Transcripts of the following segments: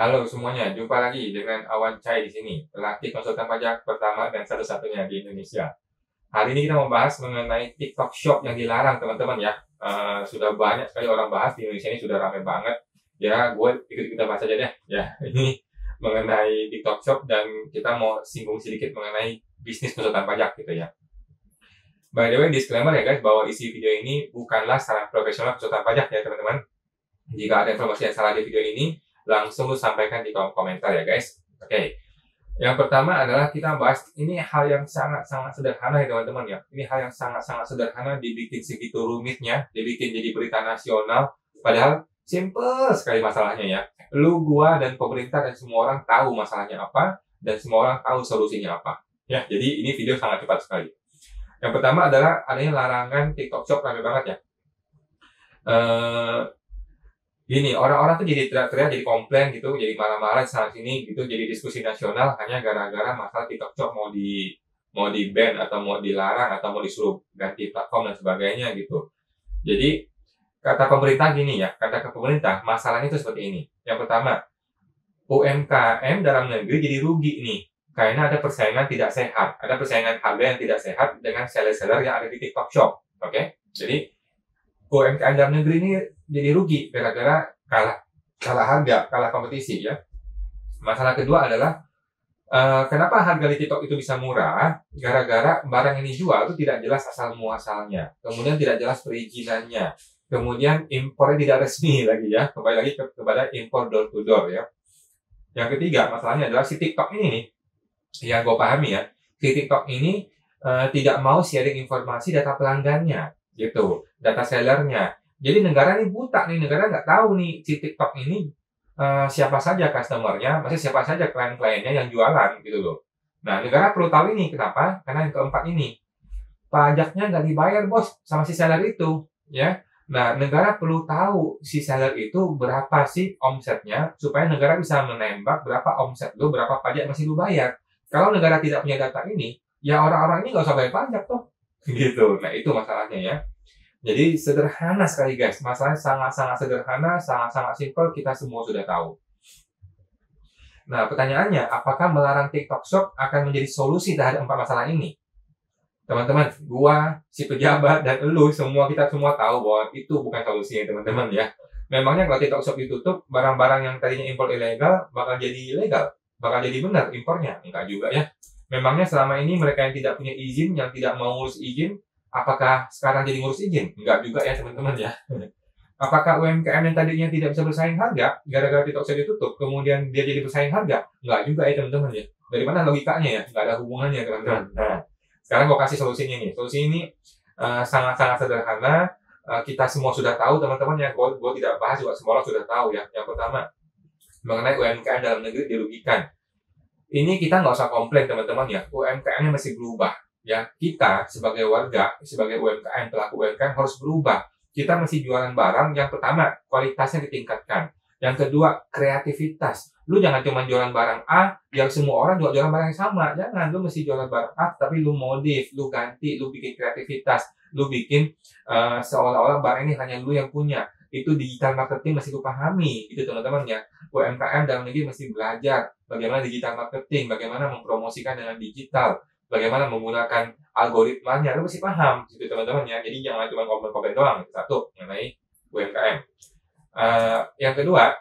Halo semuanya, jumpa lagi dengan Awan Cai di sini, pelatih konsultan pajak pertama dan satu-satunya di Indonesia. Hari ini kita membahas mengenai TikTok Shop yang dilarang, teman-teman ya. Sudah banyak sekali orang bahas di Indonesia, ini sudah ramai banget. Ya, gue ikut-ikutan bahas aja deh. Ya, ini mengenai TikTok Shop dan kita mau singgung sedikit mengenai bisnis konsultan pajak gitu ya. By the way, disclaimer ya guys, bahwa isi video ini bukanlah saran profesional konsultan pajak ya teman-teman. Jika ada informasi yang salah di video ini, langsung lu sampaikan di kolom komentar ya guys. Oke. Yang pertama adalah kita bahas ini hal yang sangat-sangat sederhana ya teman-teman ya. Ini hal yang sangat-sangat sederhana dibikin segitu rumitnya, dibikin jadi berita nasional. Padahal simple sekali masalahnya ya. Lu, gua, dan pemerintah dan semua orang tahu masalahnya apa dan semua orang tahu solusinya apa. Ya, jadi ini video sangat cepat sekali. Yang pertama adalah adanya larangan TikTok Shop, ramai banget ya. Gini, orang-orang tuh jadi teriak-teriak, jadi komplain gitu, jadi marah-marah sana sini gitu, jadi diskusi nasional hanya gara-gara masalah TikTok Shop mau di ban atau mau dilarang atau mau disuruh ganti platform dan sebagainya gitu. Jadi kata pemerintah gini ya, kata pemerintah masalahnya itu seperti ini. Yang pertama, UMKM dalam negeri jadi rugi nih karena ada persaingan tidak sehat, ada persaingan harga yang tidak sehat dengan seller-seller yang ada di TikTok Shop. Oke? Jadi UMKM dalam negeri ini jadi rugi gara-gara kalah harga, kalah kompetisi ya. Masalah kedua adalah kenapa harga di TikTok itu bisa murah? Gara-gara barang yang dijual itu tidak jelas asal muasalnya, kemudian tidak jelas perizinannya, kemudian impornya tidak resmi lagi ya. Kembali lagi kepada impor door to door ya. Yang ketiga masalahnya adalah si TikTok ini nih, yang gue pahami ya, si TikTok ini tidak mau sharing informasi data pelanggannya gitu, data sellernya. Jadi negara ini buta nih, negara nggak tahu nih si TikTok ini siapa saja customernya, maksudnya siapa saja klien-kliennya yang jualan gitu loh. Nah, negara perlu tahu ini, kenapa? Karena yang keempat ini, pajaknya nggak dibayar bos sama si seller itu, ya. Nah, negara perlu tahu si seller itu berapa sih omsetnya, supaya negara bisa menembak berapa omset lu, berapa pajak yang masih lu bayar. Kalau negara tidak punya data ini, ya orang-orang ini nggak usah bayar pajak tuh. Gitu. Nah, itu masalahnya ya. Jadi sederhana sekali guys, masalahnya sangat-sangat sederhana, sangat-sangat simpel, kita semua sudah tahu. Nah, pertanyaannya, apakah melarang TikTok Shop akan menjadi solusi terhadap empat masalah ini? Teman-teman, gua, si pejabat, dan elu, kita semua tahu bahwa itu bukan solusinya teman-teman ya. Memangnya kalau TikTok Shop ditutup, barang-barang yang tadinya impor ilegal bakal jadi legal? Bakal jadi benar impornya? Enggak juga ya. Memangnya selama ini mereka yang tidak punya izin, yang tidak mau ngurus izin, apakah sekarang jadi ngurus izin? Enggak juga ya teman-teman ya. Apakah UMKM yang tadinya tidak bisa bersaing harga, gara-gara TikTok Shop ditutup, kemudian dia jadi bersaing harga? Enggak juga ya teman-teman ya. Dari mana logikanya ya? Enggak ada hubungannya teman-teman. Nah, sekarang gue kasih solusinya nih. Solusi ini sangat-sangat sederhana. Kita semua sudah tahu teman-teman ya. Gue tidak bahas juga, semua orang sudah tahu ya. Yang pertama, mengenai UMKM dalam negeri dirugikan. Ini kita nggak usah komplain teman-teman ya. UMKM-nya masih berubah. Ya, kita sebagai warga, sebagai UMKM, pelaku UMKM harus berubah. Kita mesti jualan barang yang pertama, kualitasnya ditingkatkan. Yang kedua, kreativitas. Lu jangan cuma jualan barang A, yang semua orang juga jualan barang yang sama. Jangan, lu mesti jualan barang A, tapi lu modif, lu ganti, lu bikin kreativitas. Lu bikin seolah-olah barang ini hanya lu yang punya. Itu digital marketing mesti lu pahami. Itu teman-teman ya. UMKM dalam negeri mesti belajar bagaimana digital marketing, bagaimana mempromosikan dengan digital, bagaimana menggunakan algoritmanya, lu mesti paham gitu teman-teman ya. Jadi jangan cuma komen-komen doang. Satu, mengenai UMKM. Yang kedua,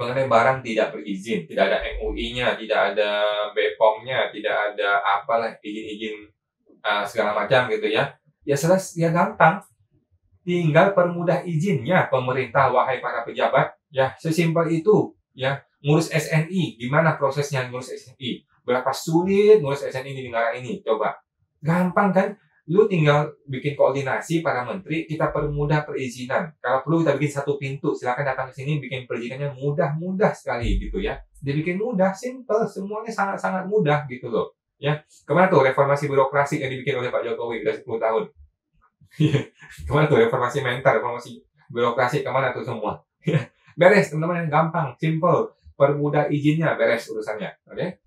mengenai barang tidak berizin, tidak ada MUI-nya, tidak ada BPOM-nya, tidak ada apalah izin-izin segala macam gitu ya. Ya selesai, ya gampang. Tinggal permudah izinnya pemerintah, wahai para pejabat, ya sesimpel itu ya. Ngurus SNI, gimana prosesnya ngurus SNI? Berapa sulit ngurus SNI di negara ini? Coba. Gampang kan? Lu tinggal bikin koordinasi para menteri, kita permudah perizinan. Kalau perlu kita bikin satu pintu, silakan datang ke sini bikin perizinannya mudah sekali gitu ya. Dibikin mudah, simple, semuanya sangat-sangat mudah gitu loh. Ya, kemana tuh reformasi birokrasi yang dibikin oleh Pak Jokowi udah 10 tahun? Kemana tuh reformasi mental, reformasi birokrasi, kemana tuh semua? Beres teman-teman, gampang, simple, permudah izinnya, beres urusannya. Oke?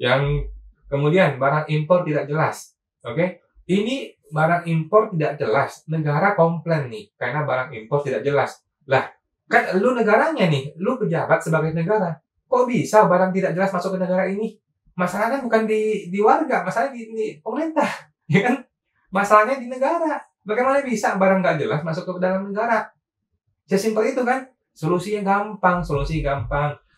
Yang kemudian barang impor tidak jelas. Oke? Ini barang impor tidak jelas, negara komplain nih karena barang impor tidak jelas. Lah, kan lu negaranya nih, lu pejabat sebagai negara. Kok bisa barang tidak jelas masuk ke negara ini? Masalahnya bukan di warga, masalahnya di pemerintah, ya kan? Masalahnya di negara. Bagaimana bisa barang nggak jelas masuk ke dalam negara? Sesimpel itu kan? Solusi gampang.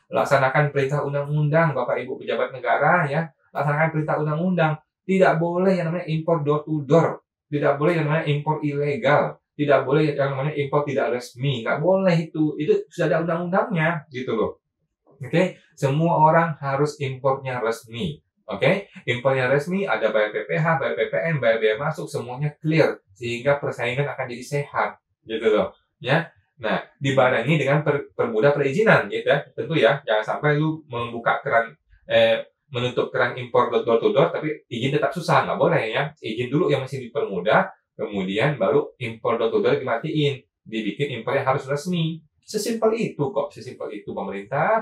Laksanakan perintah undang-undang, Bapak Ibu pejabat negara ya. Laksanakan perintah undang-undang. Tidak boleh yang namanya impor door to door. Tidak boleh yang namanya impor ilegal. Tidak boleh yang namanya impor tidak resmi. Nggak boleh itu. Itu sudah ada undang-undangnya gitu loh. Oke, semua orang harus impornya resmi. Oke, impornya resmi, ada bayar PPh, bayar PPN, bayar biaya masuk, semuanya clear sehingga persaingan akan jadi sehat, gitu loh. Ya, nah dibarengi dengan permudah perizinan, gitu ya. Tentu ya, jangan sampai lu membuka keran, menutup keran impor door to door, tapi izin tetap susah, nggak boleh ya. Izin dulu yang masih dipermudah, kemudian baru impor door to door dimatiin, dibikin impornya harus resmi. Sesimpel itu kok, sesimpel itu pemerintah,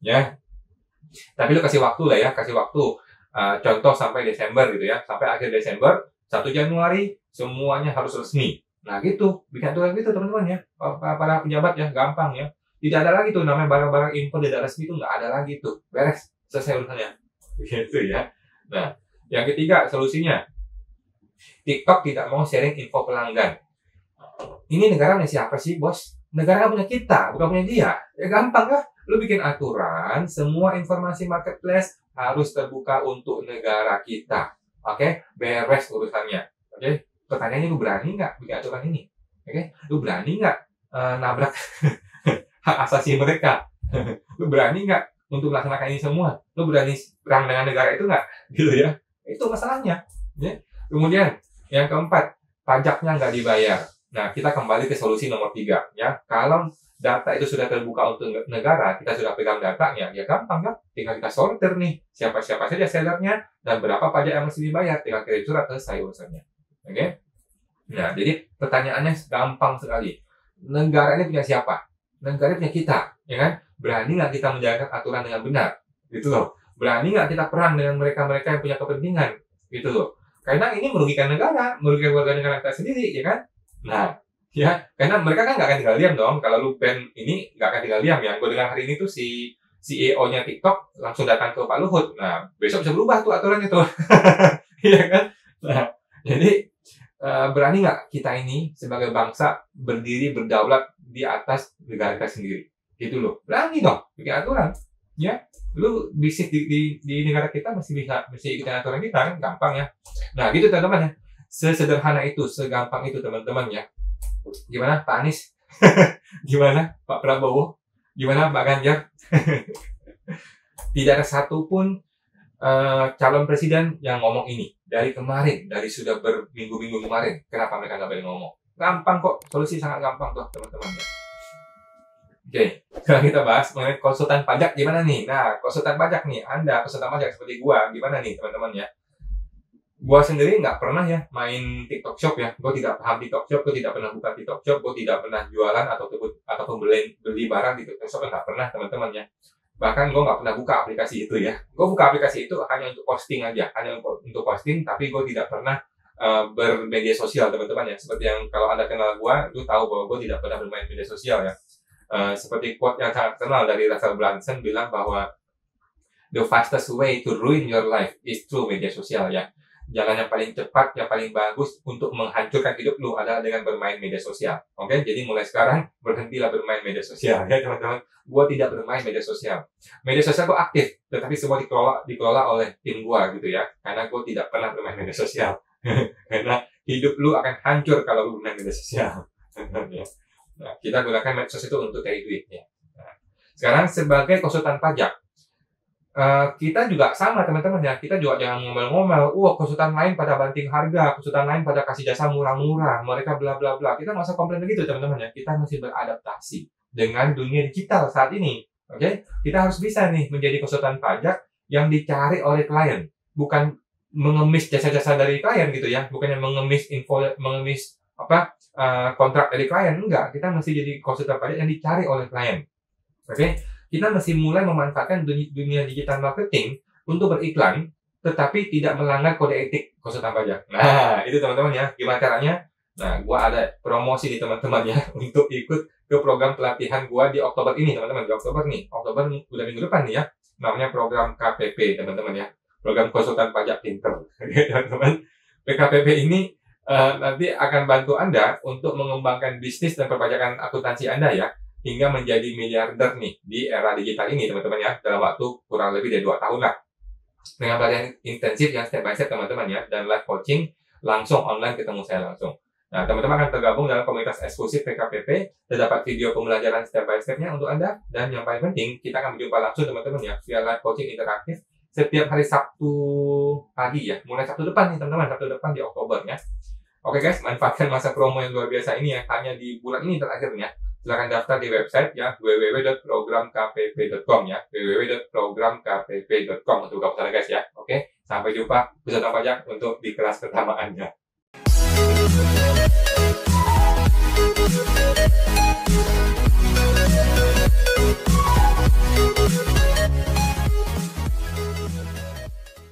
ya. Tapi lu kasih waktu lah ya, kasih waktu. Contoh sampai Desember gitu ya, sampai akhir Desember, 1 Januari semuanya harus resmi. Nah gitu, bikin aturan gitu teman-teman ya, para pejabat ya, gampang ya. Tidak ada lagi tuh namanya barang-barang impor tidak resmi itu nggak ada lagi tuh, beres, selesai urusannya. Gitu ya. Nah, yang ketiga solusinya, TikTok tidak mau sharing info pelanggan. Ini negara punya siapa sih bos? Negara punya kita, bukan punya dia. Ya gampang lah. Lu bikin aturan, semua informasi marketplace harus terbuka untuk negara kita. Oke? Beres urusannya. Oke? Pertanyaannya, lu berani nggak bikin aturan ini? Oke? Lu berani nggak nabrak hak asasi mereka? Lu berani nggak untuk melaksanakan ini semua? Lu berani perang dengan negara itu nggak? Gitu ya. Itu masalahnya. Ya? Kemudian, yang keempat, pajaknya nggak dibayar. Nah, kita kembali ke solusi nomor 3. Ya. Kalau data itu sudah terbuka untuk negara, kita sudah pegang datanya, ya gampang kan? Tinggal kita sortir nih, siapa-siapa saja sellernya, dan berapa pajak yang mesti dibayar. Tinggal kirim surat, selesai urusannya. Oke? Nah, jadi pertanyaannya gampang sekali. Negara ini punya siapa? Negara punya kita, ya kan? Berani nggak kita menjalankan aturan dengan benar? Gitu loh. Berani nggak kita perang dengan mereka-mereka yang punya kepentingan? Gitu loh. Karena ini merugikan negara, merugikan warga negara kita sendiri, ya kan? Nah, ya, karena mereka kan nggak akan tinggal diam dong. Kalau lu ban ini nggak akan tinggal diam ya. Gue dengar hari ini tuh si CEO-nya TikTok langsung datang ke Pak Luhut. Nah, besok bisa berubah tuh aturannya tuh. Iya kan? Nah, jadi berani nggak kita ini sebagai bangsa berdiri berdaulat di atas negara kita sendiri? Gitu loh. Berani dong bikin aturan. Ya, lu bisnis di negara kita mesti ikutin aturan kita kan, gampang ya. Nah, gitu teman-teman ya. Sesederhana itu, segampang itu teman-teman ya. Gimana Pak Anies? Gimana Pak Prabowo? Gimana Pak Ganjar? Tidak ada satupun calon presiden yang ngomong ini. Dari kemarin, dari sudah berminggu-minggu kemarin. Kenapa mereka nggak boleh ngomong? Gampang kok, solusi sangat gampang tuh teman-teman ya. Oke, sekarang kita bahas mengenai konsultan pajak gimana nih? Nah, konsultan pajak nih, Anda konsultan pajak seperti gua, gimana nih teman-teman ya? Gua sendiri nggak pernah ya main TikTok Shop ya. Gue tidak paham TikTok Shop, gue tidak pernah buka TikTok Shop, gue tidak pernah jualan ataupun beli barang di TikTok Shop, nggak pernah teman-teman ya. Bahkan gue nggak pernah buka aplikasi itu ya. Gue buka aplikasi itu hanya untuk posting aja, hanya untuk posting, tapi gue tidak pernah bermedia sosial teman-teman ya. Seperti yang kalau Anda kenal gue, lu tahu bahwa gue tidak pernah bermain media sosial ya. Seperti quote yang sangat terkenal dari Russell Brunson bilang bahwa the fastest way to ruin your life is through media sosial ya. Jalan yang paling cepat, yang paling bagus untuk menghancurkan hidup lu adalah dengan bermain media sosial. Oke, jadi mulai sekarang berhentilah bermain media sosial ya teman-teman. Gua tidak bermain media sosial. Media sosial gua aktif, tetapi semua dikelola oleh tim gua gitu ya. Karena gua tidak pernah bermain media sosial. Karena hidup lu akan hancur kalau lu bermain media sosial. Nah, kita gunakan medsos itu untuk cari duit ya. Nah, sekarang sebagai konsultan pajak, kita juga sama teman-teman ya, kita juga jangan ngomel-ngomel, konsultan lain pada banting harga, konsultan lain pada kasih jasa murah-murah, mereka bla bla bla. Kita nggak usah komplain begitu teman-teman ya, kita mesti beradaptasi dengan dunia digital saat ini. Oke? Kita harus bisa nih menjadi konsultan pajak yang dicari oleh klien, bukan mengemis jasa-jasa dari klien gitu ya, bukannya mengemis kontrak dari klien, enggak. Kita mesti jadi konsultan pajak yang dicari oleh klien. Oke? Kita mesti mulai memanfaatkan dunia digital marketing untuk beriklan, tetapi tidak melanggar kode etik konsultan pajak. Nah, itu teman-teman ya. Gimana caranya? Nah, gua ada promosi nih teman-teman ya untuk ikut ke program pelatihan gua di Oktober ini teman-teman. Di Oktober nih, Oktober udah minggu depan nih ya. Namanya program KPP teman-teman ya. Program konsultan pajak pinter. Teman-teman, PKPP ini nanti akan bantu Anda untuk mengembangkan bisnis dan perpajakan akuntansi Anda ya, hingga menjadi miliarder nih di era digital ini teman-teman ya, dalam waktu kurang lebih dari 2 tahun lah. Dengan pelatihan intensif yang step by step teman-teman ya, dan live coaching langsung online ketemu saya langsung. Nah, teman-teman akan tergabung dalam komunitas eksklusif PKPP, terdapat video pembelajaran step by step-nya untuk Anda, dan yang paling penting, kita akan berjumpa langsung teman-teman ya, via live coaching interaktif setiap hari Sabtu pagi ya, mulai Sabtu depan nih teman-teman, Sabtu depan di Oktober ya. Oke guys, manfaatkan masa promo yang luar biasa ini ya, hanya di bulan ini terakhirnya. Silahkan daftar di website ya, www.programkpp.com ya, www.programkpp.com untuk buka puasa guys ya. Oke, sampai jumpa peserta pajak untuk di kelas pertama Anda.